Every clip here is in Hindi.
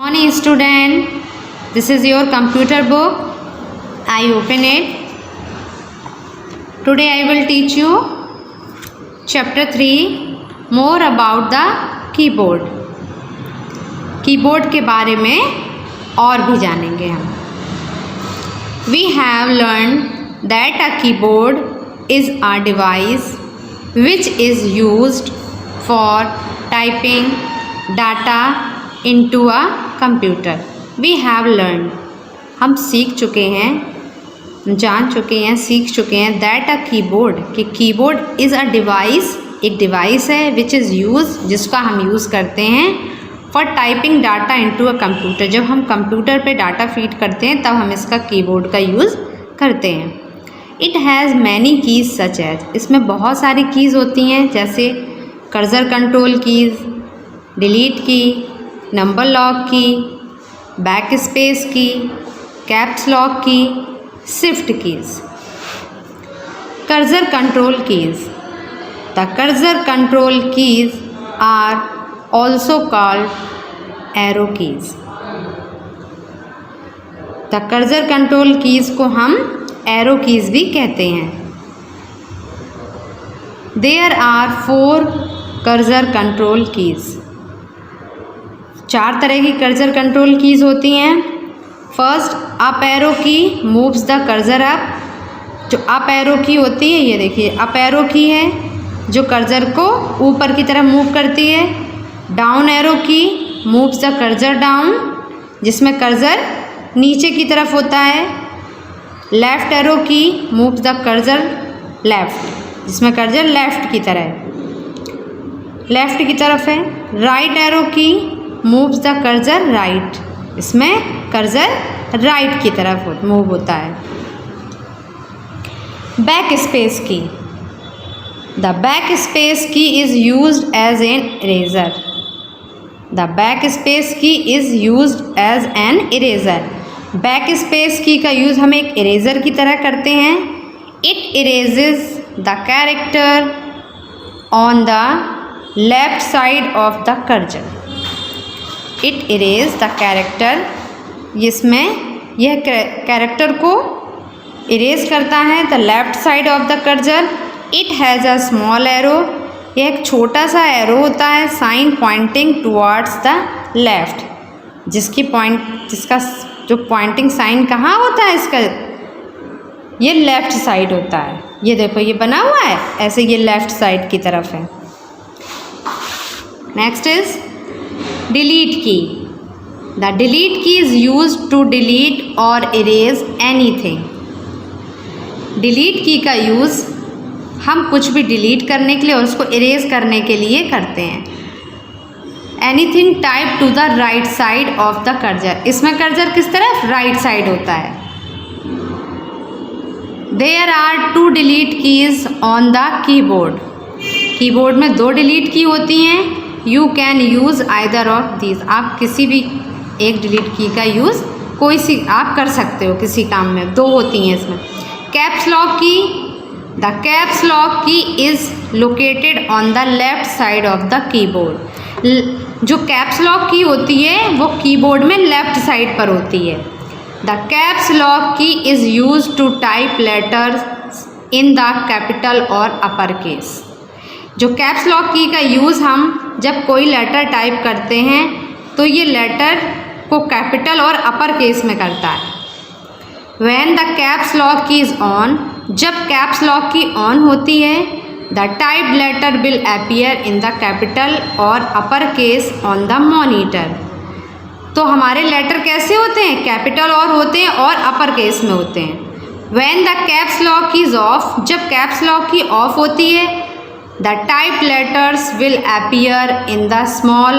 Morning student, this is your computer book. I open it. Today I will teach you chapter 3 more about the keyboard. Keyboard के बारे में और भी जानेंगे हम. We have learned that a keyboard is a device which is used for typing data into a computer. We have learned, हम सीख चुके हैं, जान चुके हैं, सीख चुके हैं that a keyboard, कि कीबोर्ड इज़ अ डिवाइस, एक डिवाइस है विच इज़ यूज, जिसका हम यूज़ करते हैं for typing data into a computer. जब हम कंप्यूटर पे डाटा फीड करते हैं तब हम इसका कीबोर्ड का यूज़ करते हैं. It has many keys such as, इसमें बहुत सारी कीज़ होती हैं जैसे cursor control keys, delete key, number lock key, backspace key, caps lock key, shift keys. Cursor control keys. The cursor control keys are also called arrow keys. The cursor control keys को हम एरो कीज़ भी कहते हैं. There are 4 cursor control keys. 4 तरह की कर्सर कंट्रोल कीज़ होती हैं. First, up arrow key moves the cursor up. जो अप एरो की होती है, ये देखिए अप एरो की है जो कर्सर को ऊपर की तरफ मूव करती है. Down arrow key moves the cursor down, जिसमें कर्सर नीचे की तरफ होता है. Left arrow key moves the cursor left, जिसमें कर्सर लेफ़्ट की तरफ है. Right arrow key moves the cursor right, इसमें कर्सर राइट की तरफ मूव होता है. Backspace key. The backspace key is used as an eraser. The backspace key is used as an eraser. Backspace की का यूज़ हम एक इरेजर की तरह करते हैं. It erases the character on the left side of the cursor. It erase the character, जिसमें यह कैरेक्टर को इरेज करता है the left side of the cursor. It has a small arrow, यह एक छोटा सा एरो होता है. Sign pointing towards the left, जिसका जो पॉइंटिंग साइन कहाँ होता है इसका, ये लेफ़्ट साइड होता है. ये देखो ये बना हुआ है ऐसे, ये लेफ़्ट साइड की तरफ है. नेक्स्ट इज डिलीट की. द डिलीट की इज़ यूज्ड टू डिलीट और इरेज एनीथिंग. डिलीट की का यूज़ हम कुछ भी डिलीट करने के लिए और उसको इरेज करने के लिए करते हैं. Anything type to the right side of the cursor, इसमें कर्सर किस तरफ, राइट साइड होता है. There are 2 delete keys on the keyboard. Keyboard में 2 डिलीट की होती हैं. You can use either of these, आप किसी भी एक डिलीट की का यूज़ कोई सी आप कर सकते हो किसी काम में. 2 होती हैं इसमें. Caps lock key. The caps lock key is located on the left side of the keyboard. जो कैप्स लॉक की होती है वो कीबोर्ड में लेफ्ट साइड पर होती है. The caps lock key is used to type letters in the capital और अपर केस. जो कैप्स लॉक की का यूज़ हम जब कोई लेटर टाइप करते हैं तो ये लेटर को कैपिटल और अपर केस में करता है. When the caps lock key is on, जब कैप्स लॉक की ऑन होती है, the type letter will appear in the capital और upper case on the monitor. तो हमारे लेटर कैसे होते हैं, कैपिटल और होते हैं और अपर केस में होते हैं. When the caps lock is off, जब कैप्स लॉक की ऑफ होती है, the type letters will appear in the small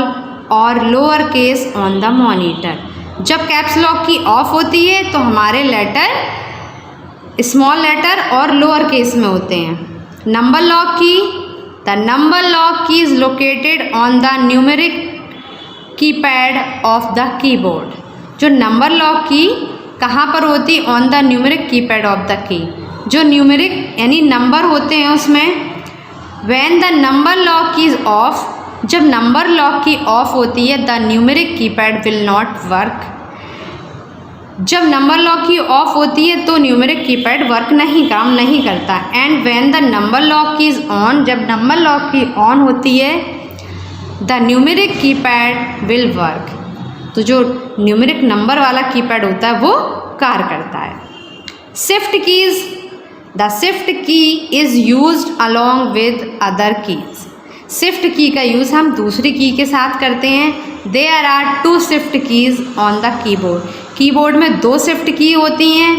और lower case on the monitor. जब कैप्स लॉक की ऑफ होती है तो हमारे लेटर स्मॉल लेटर और लोअर केस में होते हैं. Number lock key. The number lock key is located on the numeric keypad of the keyboard. जो नंबर लॉक की कहाँ पर होती है, on the numeric keypad of the key. जो न्यूमेरिक यानी नंबर होते हैं उसमें. When the number lock is off, जब नंबर लॉक की ऑफ होती है the numeric keypad will not work. जब नंबर लॉक की ऑफ होती है तो न्यूमेरिक कीपैड काम नहीं करता। And when the number lock key is on, जब नंबर लॉक की ऑन होती है the numeric keypad will work, तो जो न्यूमेरिक नंबर वाला कीपैड होता है वो कार्य करता है। शिफ्ट कीज़, द शिफ्ट की is used along with other keys. Shift की का यूज़ हम दूसरी की के साथ करते हैं। There are 2 shift keys on the keyboard. Keyboard में 2 शिफ्ट की होती हैं।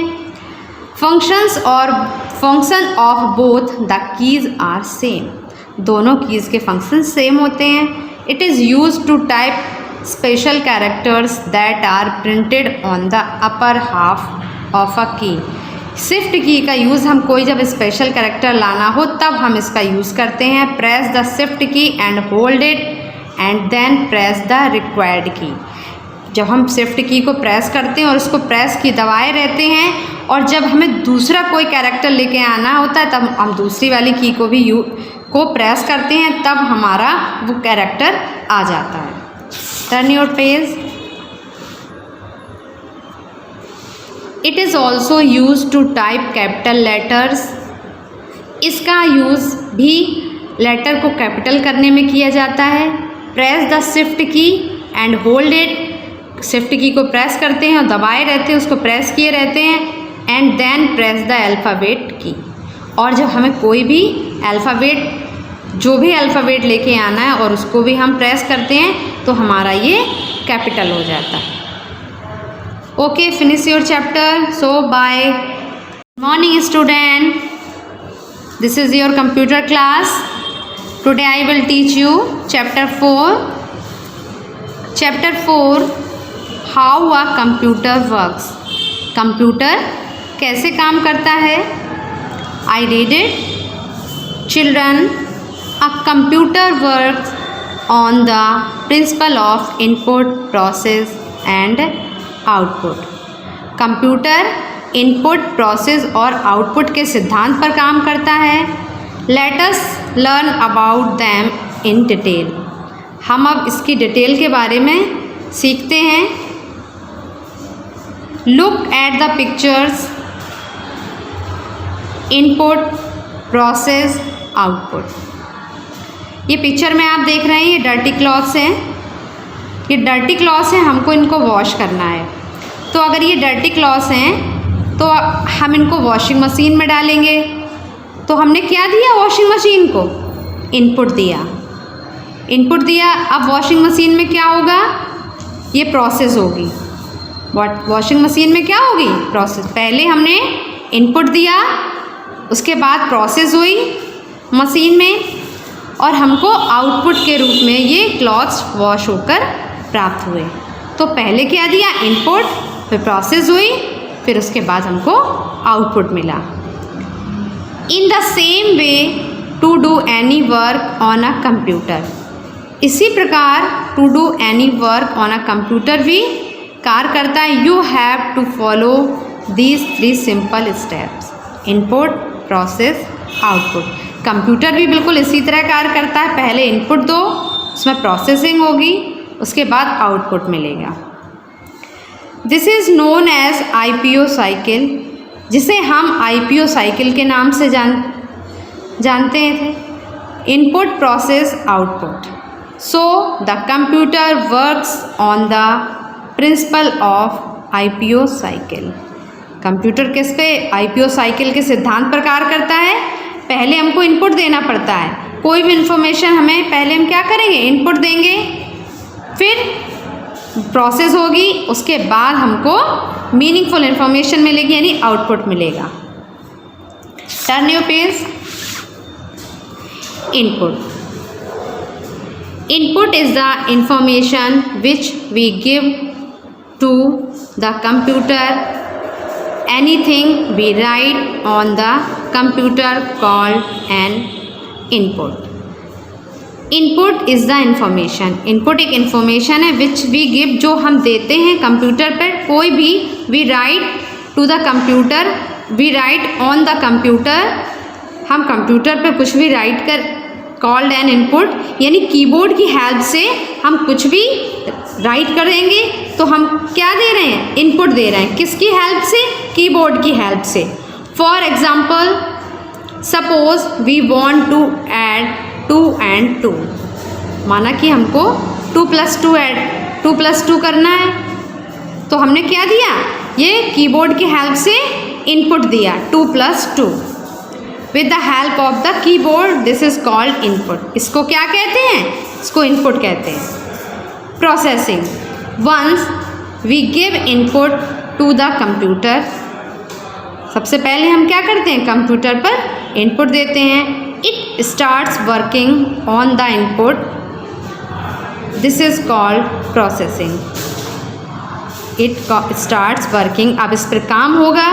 Function of both the keys are same, दोनों कीज़ के फंक्शन सेम होते हैं। It is used to type special characters that are printed on the upper half of a key. Shift की का यूज़ हम कोई जब स्पेशल कैरेक्टर लाना हो तब हम इसका यूज़ करते हैं। Press the shift key and hold it and then press the required key. जब हम शिफ्ट की को प्रेस करते हैं और उसको प्रेस की दबाए रहते हैं, और जब हमें दूसरा कोई कैरेक्टर लेके आना होता है तब हम दूसरी वाली की को भी प्रेस करते हैं, तब हमारा वो कैरेक्टर आ जाता है। Turn your page. It is also used to type capital letters. इसका यूज़ भी लेटर को कैपिटल करने में किया जाता है। Press the shift key and hold it, shift key को प्रेस करते हैं और दबाए रहते हैं, उसको प्रेस किए रहते हैं। And then press the alphabet key, और जब हमें कोई भी अल्फ़ाबेट, जो भी अल्फ़ाबेट लेके आना है और उसको भी हम प्रेस करते हैं तो हमारा ये कैपिटल हो जाता है। Okay, finish your chapter. So bye. Morning student. This is your computer class. Today I will teach you chapter 4. Chapter 4, how a computer works. Computer कैसे काम करता है? I read it. Children, a computer works on the principle of input, process and output. Computer input, process और आउटपुट के सिद्धांत पर काम करता है। Let us learn about them in detail. हम अब इसकी डिटेल के बारे में सीखते हैं। Look at the pictures, input, process, output. ये पिक्चर में आप देख रहे हैं, ये डर्टी क्लॉथ्स हैं। ये डर्टी क्लॉथ्स हैं, हमको इनको वॉश करना है। तो अगर ये डर्टी क्लॉथ्स हैं तो हम इनको वॉशिंग मशीन में डालेंगे। तो हमने क्या दिया वॉशिंग मशीन को? इनपुट दिया। इनपुट दिया, अब वॉशिंग मशीन में क्या होगा? ये प्रोसेस होगी। वॉशिंग मशीन में क्या होगी? प्रोसेस। पहले हमने इनपुट दिया, उसके बाद प्रोसेस हुई मशीन में, और हमको आउटपुट के रूप में ये क्लॉथ्स वॉश होकर प्राप्त हुए। तो पहले क्या दिया? इनपुट, फिर प्रोसेस हुई, फिर उसके बाद हमको आउटपुट मिला। In the same way to do any work on a computer, इसी प्रकार to do any work on a computer भी कार्य करता है। You have to follow these 3 simple steps, input, process, output. Computer भी बिल्कुल इसी तरह कार्य करता है। पहले इनपुट दो, उसमें प्रोसेसिंग होगी, उसके बाद आउटपुट मिलेगा। This is known as IPO cycle, जिसे हम IPO साइकिल के नाम से जानते थे। Input, process, output. So the computer works on the principle of IPO cycle. Computer किस पे? IPO साइकिल के सिद्धांत पर कार्य करता है। पहले हमको इनपुट देना पड़ता है। कोई भी इंफॉर्मेशन हमें पहले हम क्या करेंगे? इनपुट देंगे, फिर प्रोसेस होगी, उसके बाद हमको मीनिंगफुल इंफॉर्मेशन मिलेगी, यानी आउटपुट मिलेगा। Turn your page. Input. Input is the information which we give to the computer. Anything we write on the computer called an input. Input is the information. Input एक इंफॉर्मेशन है विच वी गिव, जो हम देते हैं कंप्यूटर पर। कोई भी we write to the computer, we write on the computer. हम कंप्यूटर पर कुछ भी राइट कॉल्ड एन इनपुट, यानी कीबोर्ड की हेल्प से हम कुछ भी राइट करेंगे तो हम क्या दे रहे हैं, इनपुट दे रहे हैं। किसकी हेल्प से, कीबोर्ड की हेल्प से। For example suppose we want to add 2 and 2, माना कि हमको 2 + 2 करना है, तो हमने क्या दिया, ये कीबोर्ड की हेल्प से इनपुट दिया 2 + 2 with the help of the keyboard, this is called input. इसको क्या कहते हैं, इसको इनपुट कहते हैं। Processing, once we give input to the computer, सबसे पहले हम क्या करते हैं, कंप्यूटर पर इनपुट देते हैं। It starts working on the input, this is called processing. It starts working, अब इस पर काम होगा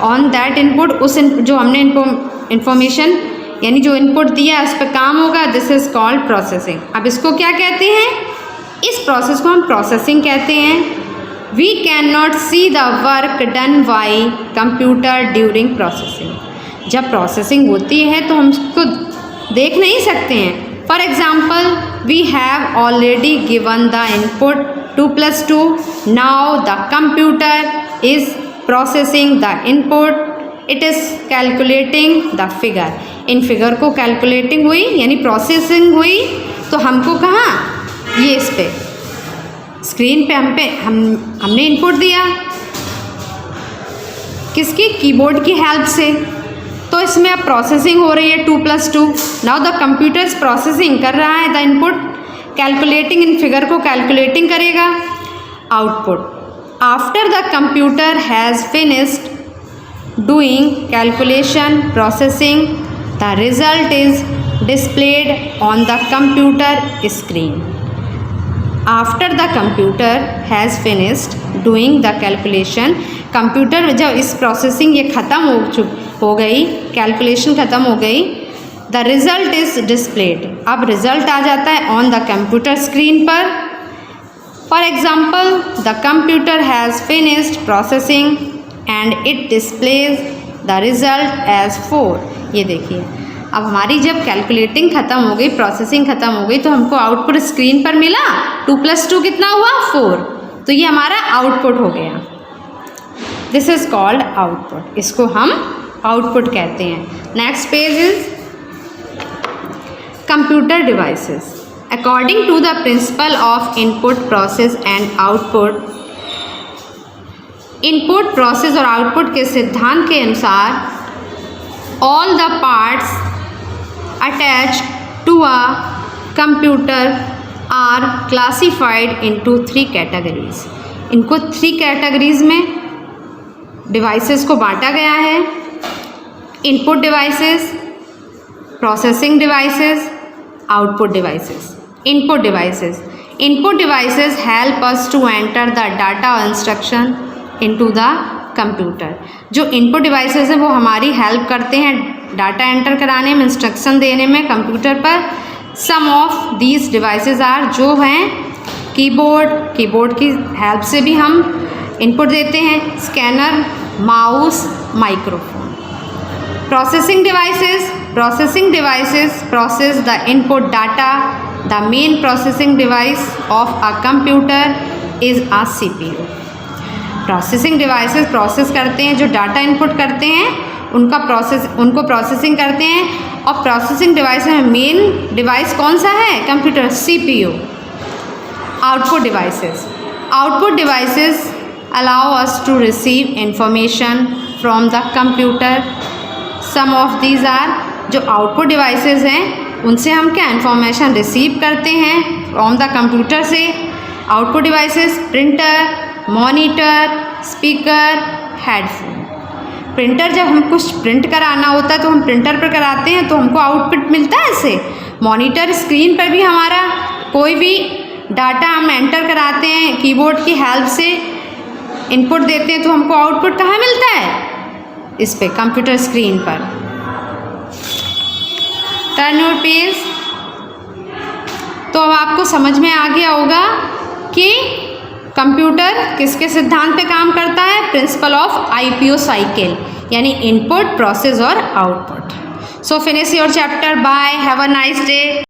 ऑन दैट इनपुट, उस जो हमने इंफॉर्मेशन यानी जो इनपुट दिया है उस पर काम होगा, दिस इज कॉल्ड प्रोसेसिंग। अब इसको क्या कहते हैं, इस प्रोसेस को हम प्रोसेसिंग कहते हैं। We can not see the work done by computer during processing, जब प्रोसेसिंग होती है तो हम उसको देख नहीं सकते हैं। For example we have already given the input 2 + 2, now the computer is processing the input, it is calculating the figure. इन फिगर को कैलकुलेटिंग हुई यानी प्रोसेसिंग हुई, तो हमको कहाँ, ये इस पे स्क्रीन पे हमने इनपुट दिया, किसकी, कीबोर्ड की हेल्प से, तो इसमें अब प्रोसेसिंग हो रही है 2 + 2, now the computer is processing, कर रहा है the input, calculating, in figure को कैलकुलेटिंग करेगा। Output, after the computer has finished doing calculation processing, the result is displayed on the computer screen. After the computer has finished doing the calculation, computer जब इस प्रोसेसिंग ये ख़त्म हो गई, कैलकुलेशन ख़त्म हो गई, द रिज़ल्ट इज़ डिस्प्लेड, अब रिज़ल्ट आ जाता है ऑन द कंप्यूटर स्क्रीन पर। For example the computer has finished processing and it displays the result as 4। ये देखिए, अब हमारी जब कैलकुलेटिंग ख़त्म हो गई, प्रोसेसिंग ख़त्म हो गई, तो हमको आउटपुट स्क्रीन पर मिला 2 + 2 कितना हुआ, 4, तो ये हमारा आउटपुट हो गया, दिस इज़ कॉल्ड आउटपुट, इसको हम आउटपुट कहते हैं। Next page is computer devices. According to the principle of input, process and output, input, process और आउटपुट के सिद्धांत के अनुसार all the parts attach to a computer are classified into 3 categories. इनको 3 कैटेगरीज में डिवाइसेस को बांटा गया है। Input devices, processing devices, output devices. Input devices, input devices help us to enter the data और इंस्ट्रक्शन इनटू द कंप्यूटर। जो इनपुट डिवाइसेस हैं वो हमारी हेल्प करते हैं डाटा एंटर कराने में, इंस्ट्रक्शन देने में कंप्यूटर पर। सम ऑफ दीज डिवाइसेस आर, जो हैं कीबोर्ड, कीबोर्ड की हेल्प से भी हम इनपुट देते हैं, scanner, mouse, microphone. Processing devices, processing devices process the input data, the main processing device of a computer is a CPU। Processing devices process करते हैं, जो डाटा इनपुट करते हैं उनको प्रोसेसिंग करते हैं, और प्रोसेसिंग डिवाइस में मेन डिवाइस कौन सा है, computer, CPU। Output devices, output devices allow us to receive information from the computer. Some of these are, जो आउटपुट डिवाइसेस हैं उनसे हम क्या इंफॉर्मेशन रिसीव करते हैं फ्रॉम द कंप्यूटर से। Output devices printer, monitor, speaker, headphone. Printer, जब हम कुछ प्रिंट कराना होता है तो हम प्रिंटर पर कराते हैं तो हमको आउटपुट मिलता है इससे। मॉनिटर, स्क्रीन पर भी हमारा कोई भी डाटा हम एंटर कराते हैं, कीबोर्ड की हेल्प से इनपुट देते हैं तो हमको आउटपुट कहाँ मिलता है, इस पे कंप्यूटर स्क्रीन पर। Turn your page. तो अब आपको समझ में आ गया होगा कि कंप्यूटर किसके सिद्धांत पे काम करता है, प्रिंसिपल ऑफ IPO साइकिल, यानी इनपुट, प्रोसेस और output. So finish your chapter. Bye. Have a nice day.